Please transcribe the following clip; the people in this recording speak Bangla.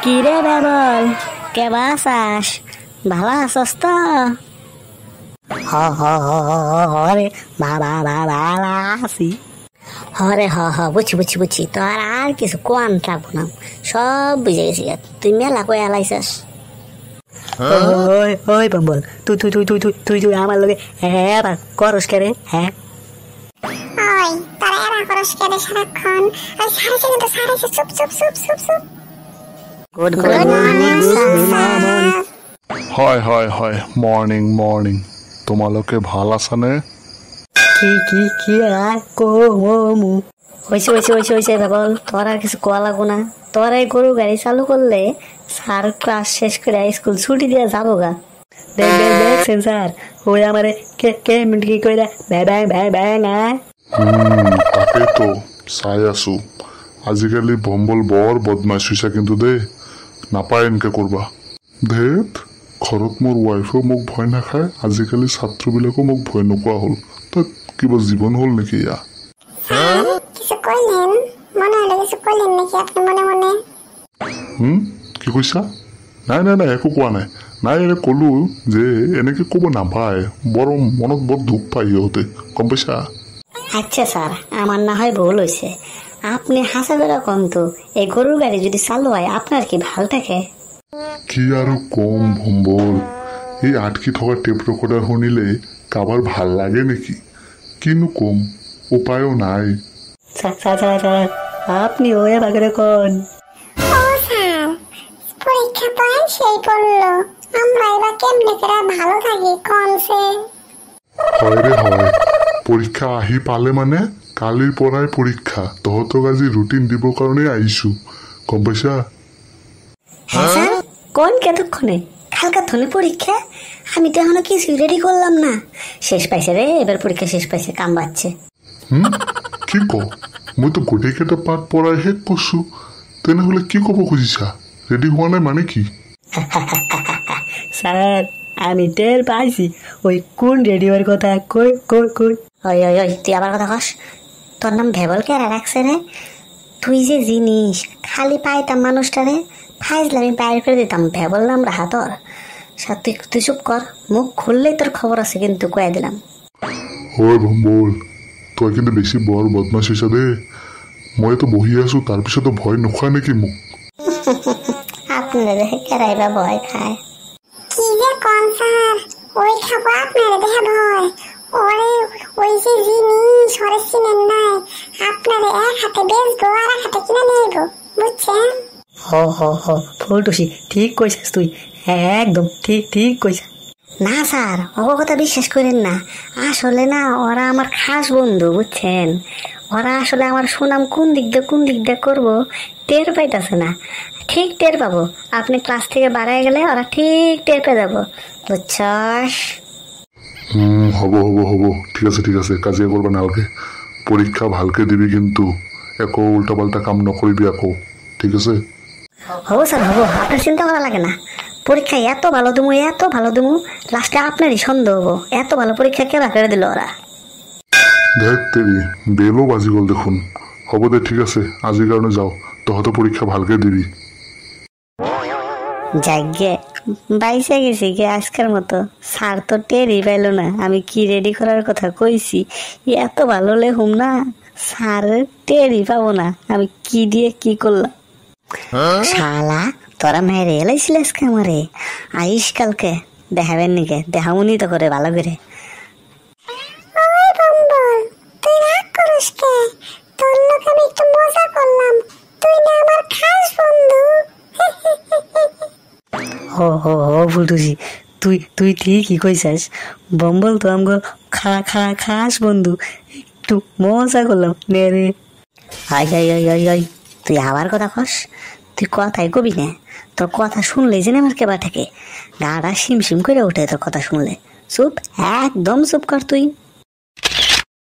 কিরে বেবল কেবা আসাস ভালো আছস তো? হরে বাবা ভালো আছি। হরে বুঝছি তোর আর কিছু কোয়ান থাকবো না, সব বুঝে গেছি। তুই মেলা কয়ে আলাইছাস। ওই বম্বল, তুই তুই তুই তুই তুই তুই তুই আমার লগে হ্যাঁ করস কে রে? হ্যাঁ ওই তারা এরা করস কে রে সারাক্ষণ? ওই সারাছে কিন্তু সারাছে চুপ চুপ চুপ চুপ চুপ। Good morning sir. হয় মর্নিং তোমালোকে ভাল আছানে? কি আর কমু হইছে বাবল, তোর আর কিছু কোয়া লাগবো না। তোর এই গরু গাড়ি চালু করলে স্যার ক্লাস শেষ করে স্কুল ছুটি দিয়ে যাবো গা। দেখছেন স্যার, ওই আমারে কে কি কইরা ব্যাং আয়। তাকে তো চাই আছো। আজিকালি বম্বল বৰ বদমাইশ হৈছা কিন্তু দে, নাপায় এনকে কৰবা। ধেত ঘৰত মোৰ ৱাইফেও মোক ভয় নাখায়, আজিকালি ছাত্ৰবিলাকো মোক ভয় নোকোৱা হ'ল। তাত কিবা জীৱন হ'ল নেকি ইয়া? কিছু কইলেন মনে হলো, কিছু কইলেন নাকি আপনি মনে মনে? কি কৈছা? নাই একো কোৱা নাই এনে ক'লো যে এনেকে ক'ব নাপায়, বৰ মনত বৰ দুখ পায় সিহঁতে, গম পাইছা? আচ্ছা স্যার, আমার না হয় ভুল হয়েছে। আপনি হাসা বেড়া কম তো, এই গরুর গাড়ি যদি চালু হয় আপনার কি ভাল থাকে? কি আৰু কম ভম্বল, এই আটকি থকা টেপ ৰেকৰ্ডাৰ শুনিলে কাবাৰ ভাল লাগে নেকি? কিনো কম, উপায়ও নাই। স্যার আপনি ওই বাগরে কোন? ও স্যার, পরীক্ষা তো সেই পড়লো, আমরা এবার কেমনে করে ভালো থাকি কমছে? হয় রে হয়, পৰীক্ষা আহি পালে মানে কালিৰ পৰাই পৰীক্ষা। তহঁতক আজি ৰুটিন দিবৰ কাৰণে আহিছো, গম পাইছা? হ্যাঁ স্যার, কোন কতক্ষণে? কালকার ধনে পরীক্ষা? আমি তো এখনো কিছু রেডি করলাম না। শেষ পাইছে রে, এবার পরীক্ষা শেষ পাইছে, কাম বাচ্ছে। কি ক? মই তো গোটেইকেইটা পাঠ পঢ়াই শেষ কৰছো, তেনেহলে কি কব খুজিছা? ৰেডি হোৱা নাই মানে কি? স্যার আমি টের পাইছি ওই কোন রেডিওর কথা। কই ওই তুই আবার কথা কস? তোর নাম ভেবল কে রাখছে রে? তুই যে জিনিস, খালি পাইতাম মানুষটারে ফাইজলামি বাইর করে দিতাম, ভেবল নাম রাহা তোর। তুই চুপ কর, মুখ খুললেই তোর খবর আছে কিন্তু, কয়ে দিলাম। হয় ভম্বল, তই কিন্তু বেছি বৰ বদমাছ হৈছা দে। মই তো বহি আছো, তাৰপিছতো ভয় নোখোৱা নেকি মোক? আপনারা দেখে কেরাইবা ভয় খায়। কি যে কোন স্যার, ওই খাবো আপনার দেখে ভয়? ওরে ওই যে জিনিস ওরে চিনেন নাই, আপনারে এক হাতে বেচবো আর এক হাতে কিনে নেবো, বুঝছেন? হ ফুলটুসি, ঠিক কইছিস তুই, একদম ঠিক কইছিস। না স্যার, ওর কথা বিশ্বাস করেন না। আসলে না, ওরা আমার খাস বন্ধু, বুঝছেন? ওরা আসলে আমার সুনাম কোন দিক দিয়ে করবো টের পাইতেছে না। ঠিক টের পাবো, আপনি ক্লাস থেকে বাড়ায় গেলে ওরা ঠিক টের পেয়ে যাবো, বুঝছস? হ'ব ঠিক আছে, কাজিয়া করবা নালগে। পরীক্ষা ভালকে দিবি কিন্তু, একো উল্টা পাল্টা কাম নকরিবি আকৌ, ঠিক আছে? হবো স্যার হবো, আপনার চিন্তা করা লাগে না। পরীক্ষা এত ভালো দিমু লাস্টে আপনারই সন্দেহ হবো, এত ভালো পরীক্ষা কেবা করে দিল ওরা। দেখ তেরি বেলও বাজি গল দেখোন। হ'ব দে, ঠিক আছে, আজিৰ কাৰণে যাও, তহঁতে পরীক্ষা ভালকে দিবি। যাইগে বাইসে গেছি গে আজকের মতো। স্যার তো টেরই পাইল না আমি কি রেডি করার কথা কইছি। এত ভালো লেহুম না, স্যার টেরই পাবো না আমি কি দিয়ে কি করলাম। শালা তোরা মেরে এলাইছিলিস কামারে, আইস কালকে দেখাবেন নিকে? দেখামুনি তো করে ভালো করে। ওই বম্বল, তুই রাগ করিস কে? তোর লোক আমি একটু মজা করলাম, তুই না আমার খাস বন্ধু। হো ফুলটুসি, তুই ঠিকই কইছাস। বম্বল তো আমগো খাস বন্ধু, একটু মজা করলাম নে রে। আই তুই আবার কথা কস? তুই কথাই কবি না, তোর কথা শুনলেই যেন আমার কেবা থাকে, গাটা শিম করে ওঠে তোর কথা শুনলে। চুপ, একদম চুপ কর তুই।